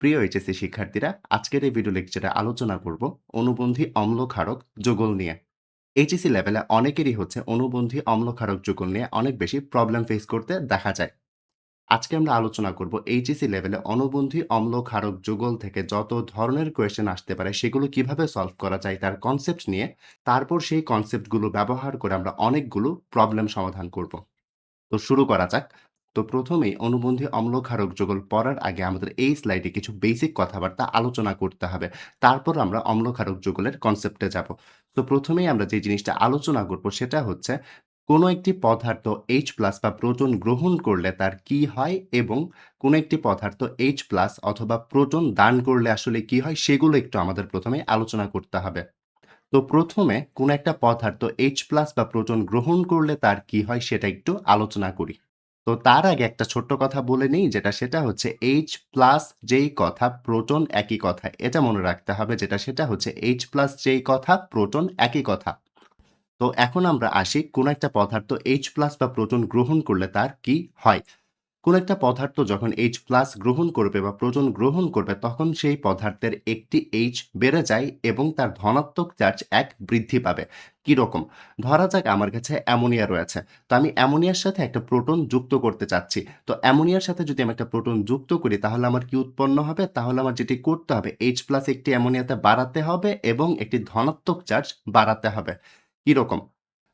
প্রিয় এইচএসসি শিক্ষার্থীরা, আজকের এই ভিডিও লেকচারে আলোচনা করব অণুবন্ধী অম্লক্ষারক যুগল নিয়ে। এইচএসসি লেভেলে অনেকেরই হচ্ছে অণুবন্ধী অম্লক্ষারক যুগল নিয়ে অনেক বেশি প্রবলেম ফেস করতে দেখা যায়। আজকে আমরা আলোচনা করব এইচএসসি লেভেলে অণুবন্ধী অম্লক্ষারক যুগল থেকে যত ধরনের কোয়েশ্চেন আসতে পারে সেগুলো কিভাবে সলভ করা যায় তার কনসেপ্ট নিয়ে, তারপর সেই কনসেপ্টগুলো ব্যবহার করে আমরা অনেকগুলো প্রবলেম সমাধান করব। তো শুরু করা যাক। তো প্রথমেই অণুবন্ধী অম্লক্ষারক যুগল পড়ার আগে আমাদের এই স্লাইডে কিছু বেসিক কথাবার্তা আলোচনা করতে হবে। তারপর আমরা অম্লক্ষারক যুগলের কনসেপ্টে যাব। তো প্রথমেই আমরা যে জিনিসটা আলোচনা করব সেটা হচ্ছে কোনো একটি পদার্থ H+ বা প্রোটন গ্রহণ করলে তার কি হয় এবং কোনো একটি পদার্থ H+ অথবা প্রোটন দান করলে আসলে কি হয় সেগুলো একটু আমাদের প্রথমে আলোচনা করতে হবে। তো প্রথমে কোনো একটা পদার্থ H+ বা প্রোটন গ্রহণ করলে তার কি হয় সেটা একটু আলোচনা করি। তো তার আগে একটা ছোট্ট কথা বলে নিই সেটা হচ্ছে H+ যেই কথা প্রোটন একই কথা। এটা মনে রাখতে হবে সেটা হচ্ছে H+ যেই কথা প্রোটন একই কথা। তো এখন আমরা আসি কোনো একটা পদার্থ H+ বা প্রোটন গ্রহণ করলে তার কি হয়? কোনো একটা পদার্থ যখন H+ গ্রহণ করবে বা প্রোটন গ্রহণ করবে তখন সেই পদার্থের একটি H বেড়ে যায় এবং তার ধনাত্মক চার্জ ১ বৃদ্ধি পাবে। কিরকম? ধরা যাক আমার কাছে অ্যামোনিয়া রয়েছে। তো আমি অ্যামোনিয়ার সাথে একটা প্রোটন যুক্ত করতে চাচ্ছি। তো অ্যামোনিয়ার সাথে যদি আমি একটা প্রোটন যুক্ত করি তাহলে আমার কি উৎপন্ন হবে? তাহলে আমার যেটি করতে হবে H+ একটি অ্যামোনিয়াতে বাড়াতে হবে এবং একটি ধনাত্মক চার্জ বাড়াতে হবে। কিরকম?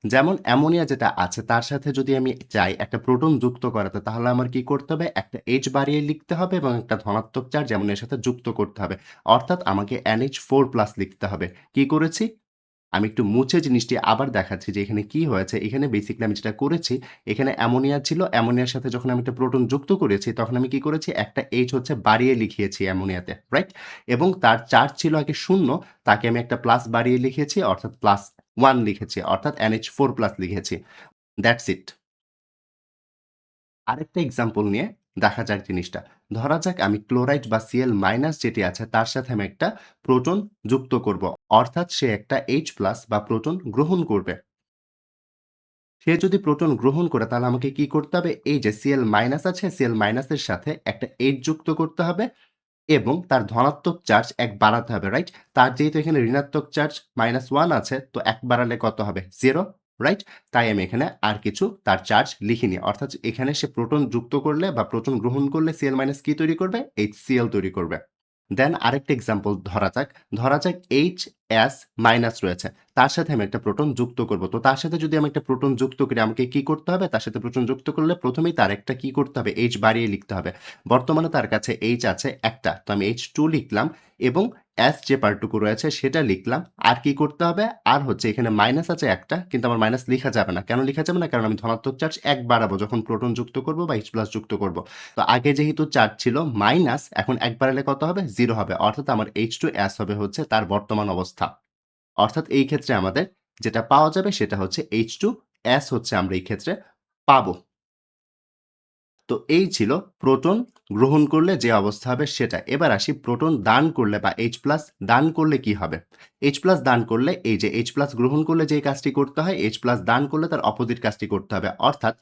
যেমন অ্যামোনিয়া যেটা আছে তার সাথে যদি আমি চাই একটা প্রোটন যুক্ত করাতে তাহলে আমার কি করতে হবে? একটা H বাড়িয়ে লিখতে হবে এবং একটা ধনাত্মক চার্জ অ্যামোনিয়ার সাথে যুক্ত করতে হবে। অর্থাৎ আমাকে NH4+ লিখতে হবে। কি করেছি? আমি একটু মুছে জিনিসটি আবার দেখাচ্ছি যে এখানে কি হয়েছে। এখানে বেসিক্যালি আমি যেটা করেছি, এখানে অ্যামোনিয়া ছিল। অ্যামোনিয়ার সাথে যখন আমি একটা প্রোটন যুক্ত করেছি তখন আমি কি করেছি? একটা H হচ্ছে বাড়িয়ে লিখিয়েছি অ্যামোনিয়াতে, রাইট? এবং তার চার্জ ছিল আগে ০, তাকে আমি একটা প্লাস বাড়িয়ে লিখেছি অর্থাৎ +1 লিখেছি অর্থাৎ NH4+ লিখেছি। That's it. আরেকটা এক্সাম্পল নিয়ে দেখা যাক জিনিসটা। ধরা যাক আমি ক্লোরাইড বা Cl- যেটি আছে তার সাথে আমি একটা প্রোটন যুক্ত করব। অর্থাৎ সে একটা H+ বা প্রোটন গ্রহণ করবে। সে যদি প্রোটন গ্রহণ করে তাহলে আমাকে কি করতে হবে? এই যে Cl- আছে, Cl- এর সাথে একটা H যুক্ত করতে হবে এবং তার ধনাত্মক চার্জ ১ বাড়াতে হবে, রাইট? তার যেহেতু এখানে ঋণাত্মক চার্জ -1 আছে, তো ১ বাড়ালে কত হবে? 0, রাইট? তাই আমি এখানে আর কিছু তার চার্জ লিখিনি। অর্থাৎ এখানে সে প্রোটন যুক্ত করলে বা প্রোটন গ্রহণ করলে Cl- কি তৈরি করবে? HCl তৈরি করবে। দেন আরেকটা এক্সাম্পল ধরা যাক। ধরা যাক HS- রয়েছে। তার সাথে আমি একটা প্রোটন যুক্ত করব। তো তার সাথে যদি আমি একটা প্রোটন যুক্ত করি আমাকে কি করতে হবে? তার সাথে প্রোটন যুক্ত করলে প্রথমেই তার একটা কি করতে হবে? H বাড়িয়ে লিখতে হবে। বর্তমানে তার কাছে H আছে একটা। তো আমি H2 লিখলাম এবং S যে পার্টটুকু রয়েছে সেটা লিখলাম। আর কি করতে হবে? আর হচ্ছে এখানে মাইনাস আছে একটা কিন্তু আমার মাইনাস লিখা যাবে না। কেন লিখা যাবে না? কারণ আমি ধনাত্মক চার্জ ১ বাড়াবো যখন প্রোটন যুক্ত করব বা H+ যুক্ত করব। তো আগে যেহেতু চার্জ ছিল মাইনাস, এখন ১ বাড়ালে কত হবে? 0 হবে। অর্থাৎ আমার H2S হবে হচ্ছে তার বর্তমান অবস্থা। অর্থাৎ এই ক্ষেত্রে আমাদের যেটা পাওয়া যাবে সেটা হচ্ছে H2S হচ্ছে আমরা এই ক্ষেত্রে পাবো। তো এই ছিল প্রোটন গ্রহণ করলে যে অবস্থা হবে সেটা। এবার আসি প্রোটন দান করলে বা H+ দান করলে কি হবে? H+ দান করলে এই যে H+ গ্রহণ করলে যে কাজটি করতে হয়, H+ দান করলে তার অপোজিট কাজটি করতে হবে। অর্থাৎ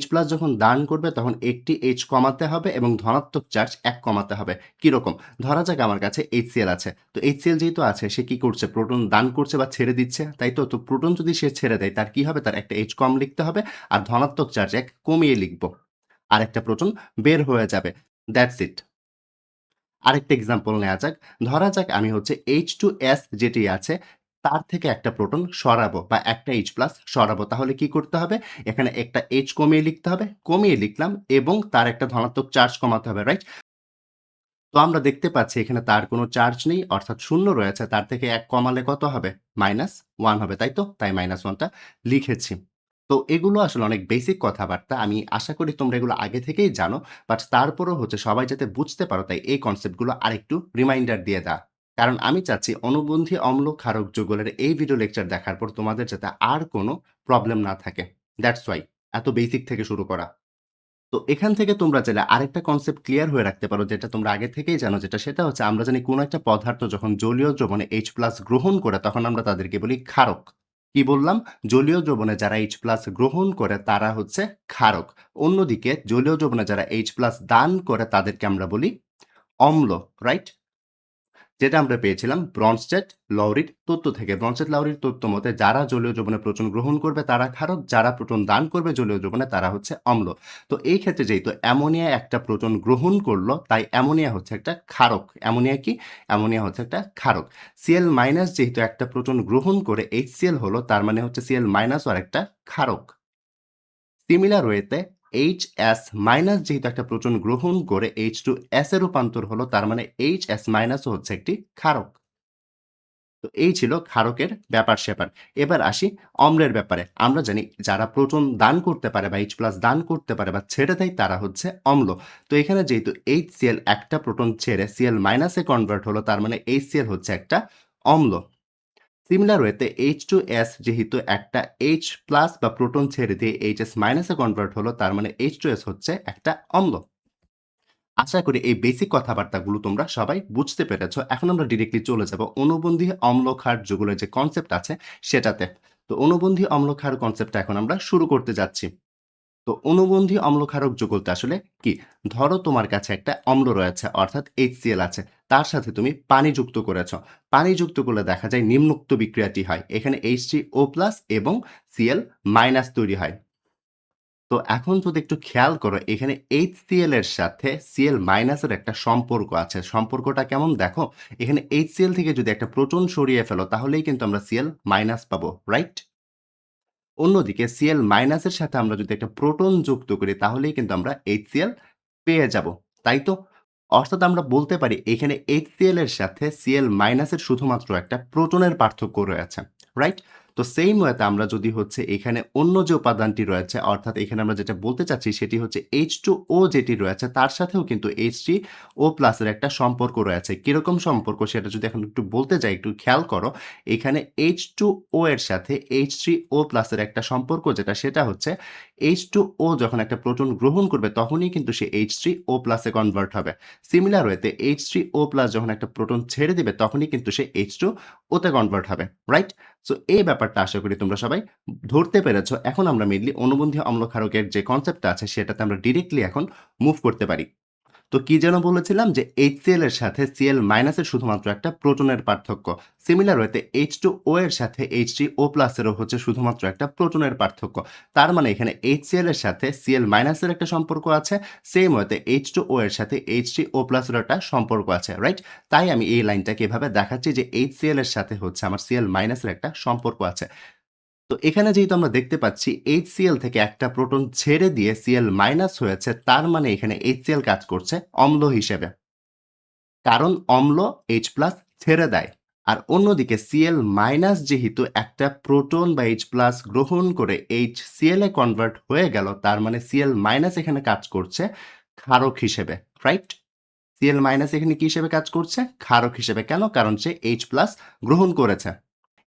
H+ যখন দান করবে তখন একটি H কমাতে হবে এবং ধনাত্মক চার্জ ১ কমাতে হবে। কিরকম? ধরা যাক আমার কাছে HCl আছে। তো HCl যেহেতু আছে সে কি করছে? প্রোটন দান করছে বা ছেড়ে দিচ্ছে, তাই তো? তো প্রোটন যদি সে ছেড়ে দেয় তার কি হবে? তার একটা H কম লিখতে হবে আর ধনাত্মক চার্জ ১ কমিয়ে লিখব। আরেকটা প্রোটন বের হয়ে যাবে। That's it. আরেকটা এক্সাম্পল নেয়া যাক। ধরা যাক আমি হচ্ছে H2S যেটি আছে তার থেকে একটা প্রোটন সরাবো বা একটা H+ সরাবো। তাহলে কি করতে হবে? এখানে একটা H কমিয়ে লিখতে হবে। কমিয়ে লিখলাম এবং তার একটা ধনাত্মক চার্জ কমাতে হবে, রাইট? তো আমরা দেখতে পাচ্ছি এখানে তার কোনো চার্জ নেই অর্থাৎ 0 রয়েছে। তার থেকে ১ কমালে কত হবে? -1 হবে, তাই তো? তাই -1 টা লিখেছি। তো এগুলো আসলে অনেক বেসিক কথাবার্তা। আমি আশা করি তোমরা এগুলো আগে থেকেই জানো। বাট তারপরেও হচ্ছে সবাই যাতে বুঝতে পারো তাই এই কনসেপ্ট গুলো আরেকটু রিমাইন্ডার দিয়ে দেওয়া। কারণ আমি চাচ্ছি অণুবন্ধী অম্ল ক্ষারক যৌগের এই ভিডিও লেকচার দেখার পর তোমাদের যাতে আর কোনো প্রবলেম না থাকে। দ্যাটস হোয়াই এত বেসিক থেকে শুরু করা। তো এখান থেকে তোমরা চাইলে আরেকটা কনসেপ্ট ক্লিয়ার হয়ে রাখতে পারো যেটা তোমরা আগে থেকেই জানো সেটা হচ্ছে আমরা জানি কোন একটা পদার্থ যখন জলীয় দ্রবণে H+ গ্রহণ করে তখন আমরা তাদেরকে বলি ক্ষারক। কি বললাম? জলীয় দ্রবণে যারা H+ গ্রহণ করে তারা হচ্ছে ক্ষারক। অন্যদিকে জলীয় দ্রবণে যারা H+ দান করে তাদেরকে আমরা বলি অম্ল, রাইট? যেটা আমরা পেয়েছিলাম ব্রনস্টেড-লাউরির তত্ত্ব থেকে। ব্রনস্টেড-লাউরির তত্ত্ব মতে যারা জলীয় দ্রবণে প্রোটন গ্রহণ করবে তারা ক্ষারক, যারা প্রোটন দান করবে জলীয় দ্রবণে তারা হচ্ছে অম্ল। তো এই ক্ষেত্রে যেহেতু অ্যামোনিয়া একটা প্রোটন গ্রহণ করলো, তাই অ্যামোনিয়া হচ্ছে একটা ক্ষারক। অ্যামোনিয়া কি? অ্যামোনিয়া হচ্ছে একটা ক্ষারক। Cl- যেহেতু একটা প্রোটন গ্রহণ করে HCl হলো, তার মানে হচ্ছে Cl- আর একটা ক্ষারক। সিমিলার ওয়েতে HS- যেহেতু একটা প্রোটন গ্রহণ করে H2S এ রূপান্তর হলো, তার মানে HS- ও হচ্ছে একটি ক্ষারক। তো এই ছিল ক্ষারকের ব্যাপার-স্যাপার। এবার আসি অম্লের ব্যাপারে। আমরা জানি যারা প্রোটন দান করতে পারে বা H+ দান করতে পারে বা ছেড়ে দেয় তারা হচ্ছে অম্ল। তো এখানে যেহেতু HCl একটা প্রোটন ছেড়ে Cl- এ কনভার্ট হলো, তার মানে HCl হচ্ছে একটা অম্ল। সিমিলার ওয়েতে H2S যেহেতু একটা H+ বা প্রোটন ছেড়ে দিয়ে HS- এ কনভার্ট হলো, তার মানে H2S হচ্ছে একটা অম্ল। আশা করি এই বেসিক কথাবার্তাগুলো তোমরা সবাই বুঝতে পেরেছ। এখন আমরা ডিরেক্টলি চলে যাব অণুবন্ধী অম্ল ক্ষার যৌগের যে কনসেপ্ট আছে সেটাতে। তো অণুবন্ধী অম্ল ক্ষার কনসেপ্টটা এখন আমরা শুরু করতে যাচ্ছি। তো অণুবন্ধী অম্লক্ষারক যৌগটা আসলে কি? ধরো তোমার কাছে একটা অম্ল রয়েছে অর্থাৎ HCl আছে। তার সাথে তুমি পানি যুক্ত করেছ। পানি যুক্ত করলে দেখা যায় নিম্নোক্ত বিক্রিয়াটি হয়। এখানে H3O+ এবং Cl- তৈরি হয়। তো এখন যদি একটু খেয়াল করো এখানে HCl এর সাথে Cl- এর একটা সম্পর্ক আছে। সম্পর্কটা কেমন দেখো? এখানে HCl থেকে যদি একটা প্রোটন সরিয়ে ফেলো তাহলেই কিন্তু আমরা Cl- পাবো, রাইট? অন্যদিকে Cl- এর সাথে আমরা যদি একটা প্রোটন যুক্ত করি তাহলেই কিন্তু আমরা HCl পেয়ে যাব। তাই তো? অর্থাৎ আমরা বলতে পারি এখানে HCl এর সাথে Cl- এর শুধুমাত্র একটা প্রোটনের পার্থক্য রয়েছে। রাইট? তো সেইম ওয়েতে আমরা যদি হচ্ছে এখানে অন্য যে উপাদানটি রয়েছে অর্থাৎ এখানে আমরা যেটা বলতে চাচ্ছি সেটি হচ্ছে H2O যেটি রয়েছে তার সাথেও কিন্তু H3O+ এর একটা সম্পর্ক রয়েছে। কিরকম সম্পর্ক সেটা যদি এখন একটু বলতে যাই একটু খেয়াল করো। এখানে H2O এর সাথে H3O+ এর একটা সম্পর্ক যেটা সেটা হচ্ছে H2O যখন একটা প্রোটন গ্রহণ করবে তখনই কিন্তু সে H3O+ এ কনভার্ট হবে। সিমিলার ওয়েতে H3O+ যখন একটা প্রোটন ছেড়ে দিবে তখনই কিন্তু সে H2O তে কনভার্ট হবে। রাইট? সো এই ব্যাপারটা আশা করি তোমরা সবাই ধরতে পেরেছ। এখন আমরা মেইনলি অণুবন্ধী অম্লক্ষারকের যে কনসেপ্টটা আছে সেটাতে আমরা ডিরেক্টলি এখন মুভ করতে পারি। তো কি যেন বলেছিলাম যে HCl এর সাথে Cl- এর শুধুমাত্র একটা প্রোটনের পার্থক্য। সিমিলার ওয়েতে H2O এর সাথে H3O+ এরও হচ্ছে শুধুমাত্র একটা প্রোটনের পার্থক্য। তার মানে এখানে HCl এর সাথে Cl- এর একটা সম্পর্ক আছে। সেম ওয়েতে H2O এর সাথে H3O+ এরও একটা সম্পর্ক আছে। রাইট? তাই আমি এই লাইনটাকে এভাবে দেখাচ্ছি যে HCl এর সাথে হচ্ছে আমার Cl- এর একটা সম্পর্ক আছে। তো এখানে যেহেতু আমরা দেখতে পাচ্ছি HCl থেকে একটা প্রোটন ছেড়ে দিয়ে Cl- হয়েছে, তার মানে এখানে HCl কাজ করছে অম্ল হিসেবে। কারণ অম্ল H+ ছেড়ে দেয়। আর অন্যদিকে Cl- যেহেতু একটা প্রোটন বা H+ গ্রহণ করে HCl এ কনভার্ট হয়ে গেল, তার মানে Cl- এখানে কাজ করছে ক্ষারক হিসেবে। রাইট? Cl- এখানে কি হিসেবে কাজ করছে? ক্ষারক হিসেবে। কেন? কারণ সে H+ গ্রহণ করেছে।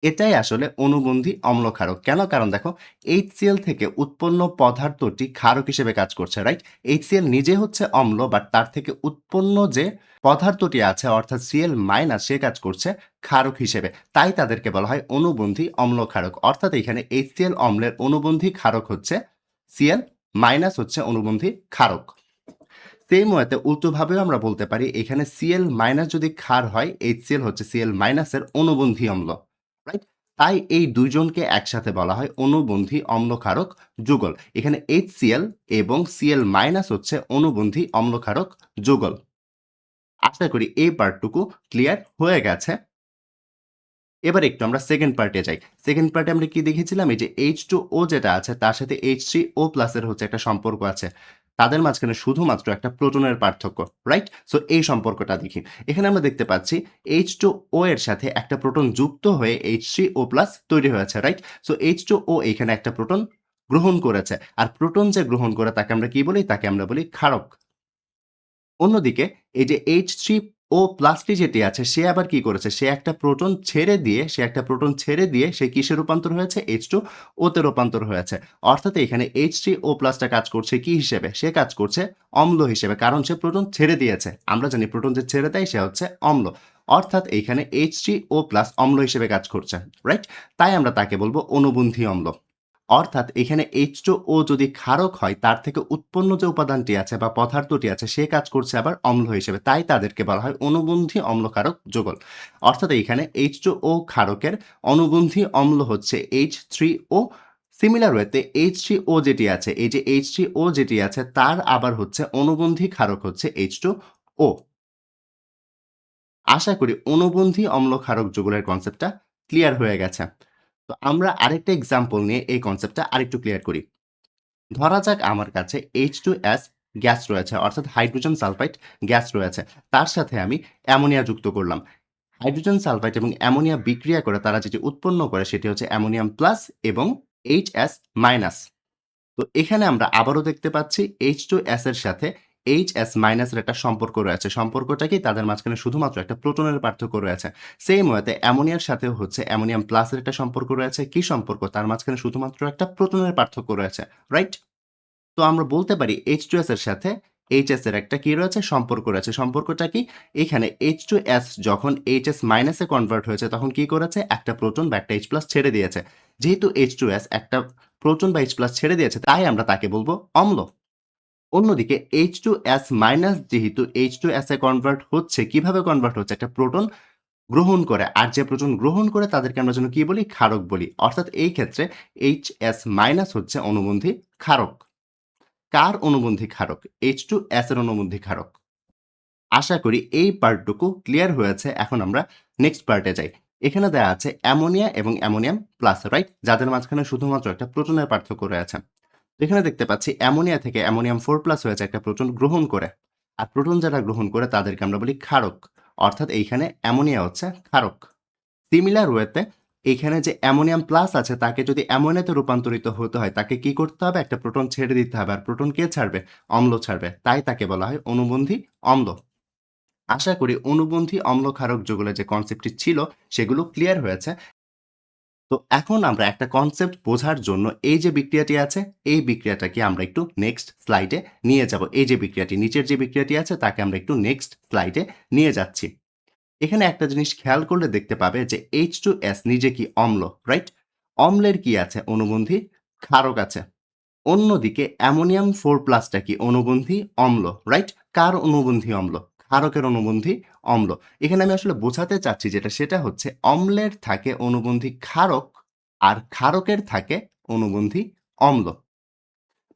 এটাই আসলে অণুবন্ধী অম্লক্ষারক। কেন? কারণ দেখো HCl থেকে উৎপন্ন পদার্থটি ক্ষারক হিসেবে কাজ করছে, রাইট? HCl নিজে হচ্ছে অম্ল বাট তার থেকে উৎপন্ন যে পদার্থটি আছে অর্থাৎ Cl- সে কাজ করছে ক্ষারক হিসেবে। তাই তাদেরকে বলা হয় অণুবন্ধী অম্লক্ষারক। অর্থাৎ এখানে HCl অম্লের অণুবন্ধী ক্ষারক হচ্ছে Cl- হচ্ছে অণুবন্ধী ক্ষারক। সেম ওয়েতে উল্টোভাবেও আমরা বলতে পারি এখানে Cl- যদি ক্ষার হয় HCl হচ্ছে Cl- এর অণুবন্ধী অম্ল। রাইট? তাই এই ২ জনকে একসাথে বলা হয় অণুবন্ধী অম্লক্ষারক যুগল। এখানে HCl এবং Cl- হচ্ছে অণুবন্ধী অম্লক্ষারক যুগল। আশা করি এই পার্টটুকু ক্লিয়ার হয়ে গেছে। এবার একটু আমরা সেকেন্ড পার্টে যাই। সেকেন্ড পার্টে আমরা কি দেখেছিলাম? এই যে H2O যেটা আছে তার সাথে H3O+ এর হচ্ছে একটা সম্পর্ক আছে। তাদের মাঝখানে শুধুমাত্র একটা প্রোটনের পার্থক্য। রাইট? সো এই সম্পর্কটা দেখি। এখানে আমরা দেখতে পাচ্ছি H2O এর সাথে একটা প্রোটন যুক্ত হয়ে H3O+ তৈরি হয়েছে। রাইট? সো H2O এখানে একটা প্রোটন গ্রহণ করেছে। আর প্রোটন যে গ্রহণ করে তাকে আমরা কি বলি? তাকে আমরা বলি ক্ষারক। অন্যদিকে এই যে H3O+ টি যেটি আছে সে আবার কি করেছে? সে একটা প্রোটন ছেড়ে দিয়ে সে কিসে রূপান্তর হয়েছে? H2O তে রূপান্তর হয়েছে। অর্থাৎ এখানে H3O+ টা কাজ করছে কি হিসেবে? সে কাজ করছে অম্ল হিসেবে। কারণ সে প্রোটন ছেড়ে দিয়েছে। আমরা জানি প্রোটন যে ছেড়ে দেয় সে হচ্ছে অম্ল। অর্থাৎ এইখানে H3O+ অম্ল হিসেবে কাজ করছে। রাইট? তাই আমরা তাকে বলব অণুবন্ধী অম্ল। অর্থাৎ এখানে H2O যদি ক্ষারক হয় তার থেকে উৎপন্ন যে উপাদানটি আছে বা পদার্থটি আছে সে কাজ করছে আবার অম্ল হিসেবে। তাই তাদেরকে বলা হয় অনুবন্ধী অম্লক্ষারক যুগল। অর্থাৎ এইখানে H2O ক্ষারকের অনুবন্ধী অম্ল হচ্ছে H3O। সিমিলার ওয়েতে H3O যেটি আছে, এই যে H3O যেটি আছে তার আবার হচ্ছে অনুবন্ধী ক্ষারক হচ্ছে H2O। আশা করি অনুবন্ধী অম্লক্ষারক যুগলের কনসেপ্টটা ক্লিয়ার হয়ে গেছে। তো আমরা আরেকটা এক্সাম্পল নিয়ে এই কনসেপ্টটা আরেকটু ক্লিয়ার করি। ধরা যাক আমার কাছে H2S গ্যাস রয়েছে, অর্থাৎ হাইড্রোজেন সালফাইড গ্যাস রয়েছে। তার সাথে আমি অ্যামোনিয়া যুক্ত করলাম। হাইড্রোজেন সালফাইড এবং অ্যামোনিয়া বিক্রিয়া করে তারা যেটি উৎপন্ন করে সেটি হচ্ছে অ্যামোনিয়াম প্লাস এবং HS মাইনাস। তো এখানে আমরা আবারও দেখতে পাচ্ছি H2S এর সাথে HS মাইনাস এর একটা সম্পর্ক রয়েছে। সম্পর্কটা কি? তাদের মাঝখানে শুধুমাত্র একটা প্রোটনের পার্থক্য রয়েছে। সেইম ওয়েতে অ্যামোনিয়ার সাথেও হচ্ছে অ্যামোনিয়াম প্লাস এর একটা সম্পর্ক রয়েছে। কি সম্পর্ক? তার মাঝখানে শুধুমাত্র একটা প্রোটনের পার্থক্য রয়েছে। রাইট? তো আমরা বলতে পারি H2S এর সাথে HS এর একটা কি রয়েছে? সম্পর্ক রয়েছে। সম্পর্কটা কি? এখানে H2S যখন HS মাইনাসে কনভার্ট হয়েছে তখন কি করেছে? একটা প্রোটন বা একটা H+ ছেড়ে দিয়েছে। যেহেতু H2S একটা প্রোটন বা H+ ছেড়ে দিয়েছে তাই আমরা তাকে বলব অম্ল। অন্যদিকে H2S মাইনাস যেহেতু H2S এ কনভার্ট হচ্ছে, কিভাবে কনভার্ট হচ্ছে? একটা প্রোটন গ্রহণ করে। আর যে প্রোটন গ্রহণ করে তাদেরকে আমরা যেন কি বলি? ক্ষারক বলি। অর্থাৎ এই ক্ষেত্রে HS মাইনাস হচ্ছে অনুবন্ধী ক্ষারক। কার অনুবন্ধী ক্ষারক? H2S এর অনুবন্ধী ক্ষারক। আশা করি এই পার্টটুকু ক্লিয়ার হয়েছে। এখন আমরা নেক্সট পার্টে যাই। এখানে দেয়া আছে অ্যামোনিয়া এবং অ্যামোনিয়াম প্লাস, রাইট? যাদের মাঝখানে শুধুমাত্র একটা প্রোটনের পার্থক্য রয়েছে। তো এখানে দেখতে পাচ্ছি অ্যামোনিয়া থেকে অ্যামোনিয়াম 4+ হয়েছে একটা প্রোটন গ্রহণ করে। আর প্রোটন যারা গ্রহণ করে তাদেরকে আমরা বলি ক্ষারক। অর্থাৎ এইখানে অ্যামোনিয়া হচ্ছে ক্ষারক। সিমিলার ওয়েতে এইখানে যে অ্যামোনিয়াম প্লাস আছে তাকে যদি অ্যামোনিয়াতে রূপান্তরিত হতে হয় তাকে কি করতে হবে? একটা প্রোটন ছেড়ে দিতে হবে। আর প্রোটন কে ছাড়বে? অম্ল ছাড়বে। তাই তাকে বলা হয় অনুবন্ধী অম্ল। আশা করি অনুবন্ধী অম্ল ক্ষারক যুগলের যে কনসেপ্টটি ছিল সেগুলো ক্লিয়ার হয়েছে। তো এখন আমরা একটা কনসেপ্ট বোঝার জন্য এই যে বিক্রিয়াটি আছে, এই বিক্রিয়াটাকে আমরা একটু নেক্সট স্লাইডে নিয়ে যাব। এই যে বিক্রিয়াটি, নিচের যে বিক্রিয়াটি আছে তাকে আমরা একটু নেক্সট স্লাইডে নিয়ে যাচ্ছি। এখানে একটা জিনিস খেয়াল করলে দেখতে পাবে যে H2S নিজে কি অম্ল, রাইট? অম্লের কি আছে? অনুবন্ধী ক্ষারক আছে। অন্যদিকে অ্যামোনিয়াম 4+ টা কি? অনুবন্ধী অম্ল, রাইট? কার অনুবন্ধী অম্ল? ক্ষারকের অনুবন্ধী অম্ল। এখানে আমি আসলে বোঝাতে চাচ্ছি যেটা সেটা হচ্ছে অম্লের থাকে অনুবন্ধী ক্ষারক আর ক্ষারকের থাকে অনুবন্ধী অম্ল।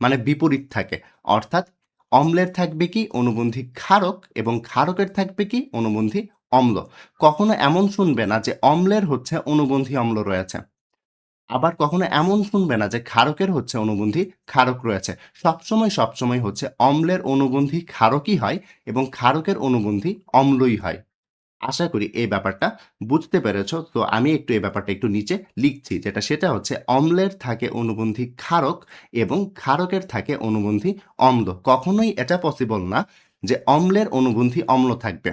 মানে বিপরীত থাকে। অর্থাৎ অম্লের থাকবে কি? অনুবন্ধী ক্ষারক এবং ক্ষারকের থাকবে কি? অনুবন্ধী অম্ল। কখনো এমন শুনবে না যে অম্লের হচ্ছে অনুবন্ধী অম্ল রয়েছে। আবার কখনো এমন শুনবে না যে ক্ষারকের হচ্ছে অনুবন্ধী ক্ষারক রয়েছে। সবসময় হচ্ছে অম্লের অনুবন্ধী ক্ষারকই হয় এবং ক্ষারকের অনুবন্ধী অম্লই হয়। আশা করি এই ব্যাপারটা বুঝতে পেরেছ। তো আমি একটু এই ব্যাপারটা একটু নিচে লিখছি যেটা সেটা হচ্ছে অম্লের থাকে অনুবন্ধী ক্ষারক এবং ক্ষারকের থাকে অনুবন্ধী অম্ল। কখনোই এটা পসিবল না যে অম্লের অনুবন্ধী অম্ল থাকবে।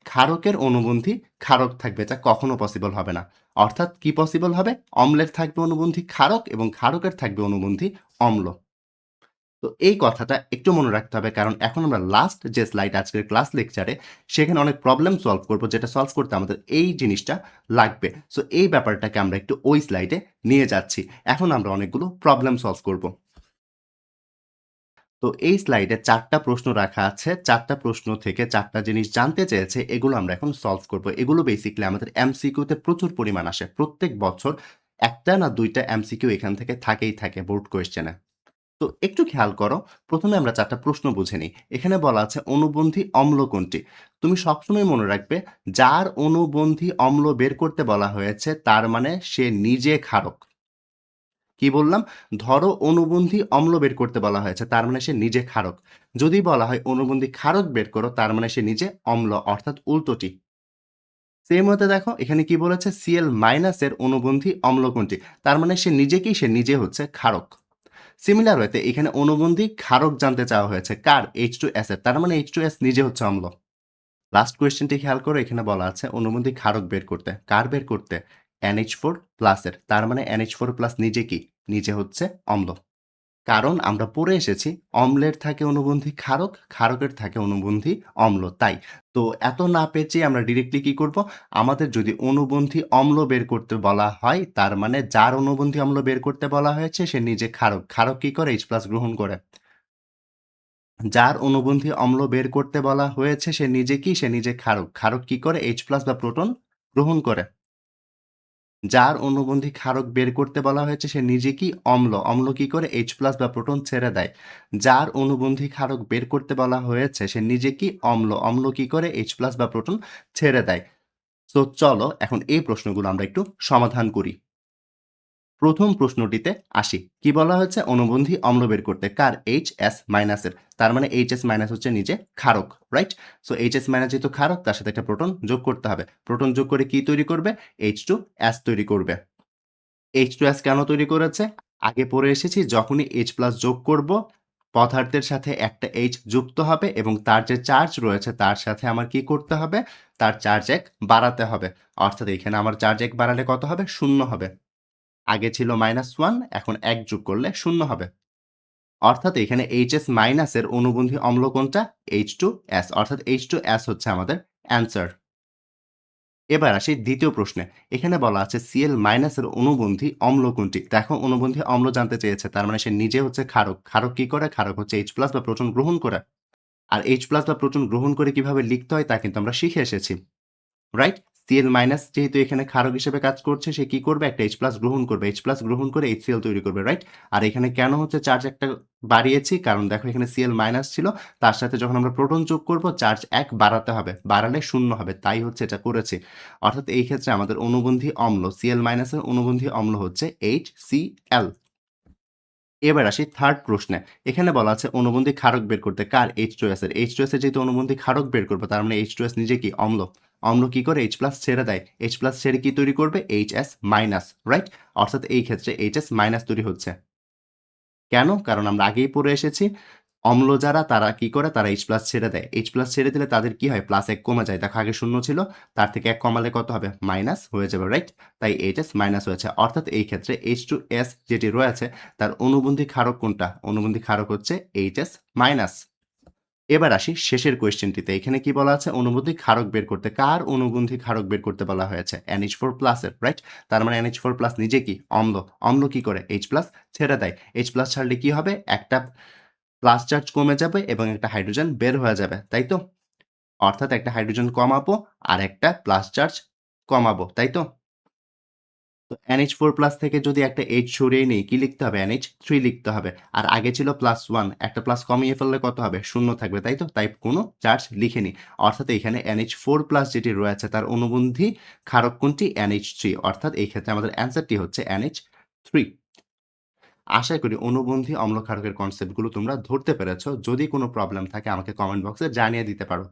ক্ষারকের অনুবন্ধী ক্ষারক থাকবে, এটা কখনো পসিবল হবে না। অর্থাৎ কি পসিবল হবে? অম্লের থাকবে অনুবন্ধী ক্ষারক এবং ক্ষারকের থাকবে অনুবন্ধী অম্ল। তো এই কথাটা একটু মনে রাখতে হবে কারণ এখন আমরা লাস্ট যে স্লাইড আজকের ক্লাস লেকচারে সেখানে অনেক প্রবলেম সলভ করব যেটা সলভ করতে আমাদের এই জিনিসটা লাগবে। সো এই ব্যাপারটাকে আমরা একটু ওই স্লাইডে নিয়ে যাচ্ছি। এখন আমরা অনেকগুলো প্রবলেম সলভ করব। তো এই স্লাইডে ৪ টা প্রশ্ন রাখা আছে। ৪ টা প্রশ্ন থেকে ৪ টা জিনিস জানতে চেয়েছে এগুলো আমরা এখন সলভ করব। এগুলো বেসিক্যালি আমাদের এমসিকিউতে প্রচুর পরিমাণ আসে। প্রত্যেক বছর ১ টা না ২ টা এমসিকিউ এখান থেকে থাকেই থাকে বোর্ড কোয়েশ্চেনে। তো একটু খেয়াল করো। ১ম এ আমরা ৪ টা প্রশ্ন বুঝে নিই। এখানে বলা আছে অনুবন্ধী অম্ল কোনটি? তুমি সবসময় মনে রাখবে যার অনুবন্ধী অম্ল বের করতে বলা হয়েছে তার মানে সে নিজে ক্ষারক। কি বললাম? ধরো অনুবন্ধী অম্ল বের করতে বলা হয়েছে তার মানে সে নিজে ক্ষারক। যদি বলা হয় অনুবন্ধী ক্ষারক বের করো তার মানে সে নিজে অম্ল, অর্থাৎ উল্টোটি। সেম ওয়েতে দেখো এখানে কি বলেছে Cl- এর অনুবন্ধী অম্ল কোনটি? তার মানে সে নিজে হচ্ছে ক্ষারক। সিমিলার ওয়েতে এখানে অনুবন্ধী ক্ষারক জানতে চাওয়া হয়েছে কার? H2S এর। তার মানে H2S নিজে হচ্ছে অম্ল। লাস্ট কোয়েশ্চেনটি খেয়াল করো এখানে বলা আছে অনুবন্ধী ক্ষারক বের করতে। কার বের করতে? NH4+ এর। তার মানে NH4+ নিজে কি? নিজে হচ্ছে অম্ল। কারণ আমরা পড়ে এসেছি অম্লের থাকে অনুবন্ধী ক্ষারক, ক্ষারকের থাকে অনুবন্ধী অম্ল। তাই। তো এত না পেঁচিয়ে আমরা ডিরেক্টলি কি করব? আমাদের যদি অনুবন্ধী অম্ল বের করতে বলা হয়, তার মানে যার অনুবন্ধী অম্ল বের করতে বলা হয়েছে সে নিজে ক্ষারক। ক্ষারক কি করে? H+ গ্রহণ করে। যার অনুবন্ধী অম্ল বের করতে বলা হয়েছে সে নিজে কি? সে নিজে ক্ষারক। ক্ষারক কি করে? H+ বা প্রোটন গ্রহণ করে। যার অনুবন্ধী ক্ষারক বের করতে বলা হয়েছে সে নিজে কি? অম্ল। অম্ল কি করে? H+ বা প্রোটন ছেড়ে দেয়। যার অনুবন্ধী ক্ষারক বের করতে বলা হয়েছে সে নিজে কি? অম্ল। অম্ল কি করে? H+ বা প্রোটন ছেড়ে দেয়। তো চলো এখন এই প্রশ্নগুলো আমরা একটু সমাধান করি। প্রথম প্রশ্নটিতে আসি। কি বলা হয়েছে? অনুবন্ধী অম্ল বের করতে। কার? H- এর। তার মানে H- হচ্ছে নিজে ক্ষারক, রাইট? সো H- যেহেতু ক্ষারক তার সাথে একটা প্রোটন যোগ করতে হবে। প্রোটন যোগ করে কি তৈরি করবে? H2S তৈরি করবে। H2S কেন তৈরি করেছে? আগে পড়ে এসেছি যখনই H+ যোগ করব, পদার্থের সাথে একটা H যুক্ত হবে এবং তার যে চার্জ রয়েছে তার সাথে আমার কি করতে হবে? তার চার্জ ১ বাড়াতে হবে। অর্থাৎ এখানে আমার চার্জ ১ বাড়ালে কত হবে? ০ হবে। আগে ছিল -1 এখন ১ যোগ করলে ০ হবে। অর্থাৎ এখানে HS- এর অনুবন্ধী অম্ল কোনটা? H2S অর্থাৎ H2S হচ্ছে আমাদের অ্যান্সার। এবার আসি দ্বিতীয় প্রশ্নে। এখানে বলা আছে Cl- এর অনুবন্ধী অম্ল কোনটি? দেখো অনুবন্ধী অম্ল জানতে চেয়েছে। তার মানে সে নিজে হচ্ছে ক্ষারক। ক্ষারক কি করে? ক্ষারক হচ্ছে H+ বা প্রোটন গ্রহণ করে। আর H+ বা প্রোটন গ্রহণ করে কিভাবে লিখতে হয় তা কিন্তু আমরা শিখে এসেছি। রাইট? Cl- যেহেতু এখানে ক্ষারক হিসেবে কাজ করছে সে কি করবে? একটা H+ গ্রহণ করবে। H+ গ্রহণ করে HCl তৈরি করবে, রাইট? আর এখানে কেন হচ্ছে চার্জ একটা বাড়িয়েছি? কারণ দেখো এখানে Cl- ছিল। তার সাথে যখন আমরা প্রোটন যোগ করব চার্জ ১ বাড়াতে হবে। বাড়ালে ০ হবে। তাই হচ্ছে এটা করেছি। অর্থাৎ এই ক্ষেত্রে আমাদের অনুবন্ধী অম্ল Cl- এর অনুবন্ধী অম্ল হচ্ছে HCl। এবার আসি 3rd প্রশ্নে। এখানে বলা আছে অনুবন্ধী ক্ষারক বের করতে। কার? H2S এর। H2S এর যেহেতু অনুবন্ধী ক্ষারক বের করব তার মানে H2S নিজে কি? অম্ল। অম্ল কি করে? H+ ছেড়ে দেয়। H+ ছেড়ে কি তৈরি করবে? HS-, right? অর্থাৎ এই ক্ষেত্রে HS- তৈরি হচ্ছে। কেন? কারণ আমরা আগেই পড়ে এসেছি অম্ল যারা তারা কি করে? তারা H+ ছেড়ে দেয়। H+ ছেড়ে দিলে তাদের কি হয়? +১ কমে যায়। দেখো আগে ০ ছিল। তার থেকে ১ কমালে কত হবে? মাইনাস হয়ে যাবে, রাইট? তাই HS- হয়েছে। অর্থাৎ এই ক্ষেত্রে H2S যেটি রয়েছে তার অনুবন্ধী ক্ষারক কোনটা? অনুবন্ধী ক্ষারক হচ্ছে HS-। এবার আসি শেষের কোয়েশ্চেনটিতে। এখানে কি বলা আছে? অনুবন্ধী ক্ষারক বের করতে। কার অনুবন্ধী ক্ষারক বের করতে বলা হয়েছে? NH4+ এর, রাইট? তার মানে NH4+ নিজে কি? অম্ল। অম্ল কি করে? H+ ছেড়ে দেয়। H+ ছাড়লে কি হবে? একটা প্লাস চার্জ কমে যাবে এবং একটা হাইড্রোজেন বের হয়ে যাবে, তাই তো? অর্থাৎ একটা হাইড্রোজেন কমাবো আর একটা প্লাস চার্জ কমাবো, তাই তো? তো NH4+ থেকে যদি একটা H সরিয়ে নেই, কি লিখতে হবে? NH3 লিখতে হবে। আর আগে ছিল +1 একটা প্লাস কমিয়ে ফেললে কত হবে? 0 থাকবে, তাই তো? তাই কোনো চার্জ লিখিনি। অর্থাৎ এখানে NH4+ যেটি রয়েছে তার অনুবন্ধী ক্ষারক কোনটি? NH3 অর্থাৎ এই ক্ষেত্রে আমাদের অ্যান্সারটি হচ্ছে NH3। আশা করি অনুবন্ধী অম্ল ক্ষারকের কনসেপ্টগুলো তোমরা ধরতে পেরেছ। যদি কোনো প্রবলেম থাকে আমাকে কমেন্ট বক্সে জানিয়ে দিতে পারো।